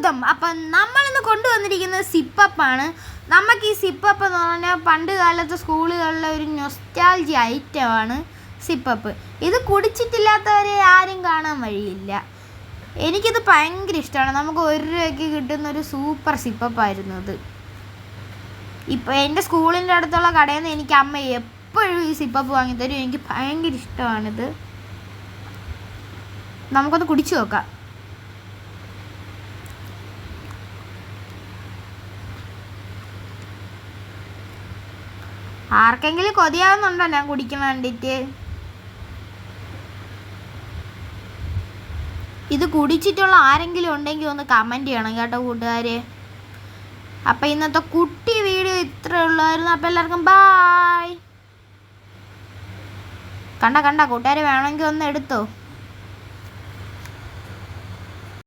അത്ഭുതം. അപ്പം നമ്മളിന്ന് കൊണ്ടുവന്നിരിക്കുന്നത് സിപ്പപ്പാണ്. നമുക്ക് ഈ സിപ്പപ്പ് എന്ന് പറഞ്ഞാൽ പണ്ട് കാലത്ത് സ്കൂളുകളിലെ ഒരു നൊസ്റ്റാൾജി ഐറ്റമാണ് സിപ്പപ്പ്. ഇത് കുടിച്ചിട്ടില്ലാത്തവരെ ആരും കാണാൻ വഴിയില്ല. എനിക്കിത് ഭയങ്കര ഇഷ്ടമാണ്. നമുക്ക് 1 രൂപയ്ക്ക് കിട്ടുന്ന ഒരു സൂപ്പർ സിപ്പപ്പായിരുന്നു ഇത്. ഇപ്പോൾ എൻ്റെ സ്കൂളിൻ്റെ അടുത്തുള്ള കടയിൽ നിന്ന് എനിക്ക് അമ്മ എപ്പോഴും ഈ സിപ്പപ്പ് വാങ്ങിത്തരും. എനിക്ക് ഭയങ്കര ഇഷ്ടമാണിത്. നമുക്കൊന്ന് കുടിച്ചു നോക്കാം. ആർക്കെങ്കിലും കൊതിയാവുന്നുണ്ടോ ഞാൻ കുടിക്കാൻ വേണ്ടിയിട്ട്? ഇത് കുടിച്ചിട്ടുള്ള ആരെങ്കിലും ഉണ്ടെങ്കിൽ ഒന്ന് കമൻറ്റ് ചെയ്യണം കേട്ടോ കൂട്ടുകാരെ. അപ്പം ഇന്നത്തെ കുട്ടി വീഡിയോ ഇത്രേ ഉള്ളായിരുന്നു. അപ്പം എല്ലാവർക്കും ബായ്. കണ്ട കൂട്ടുകാരെ വേണമെങ്കിൽ ഒന്ന് എടുത്തോ.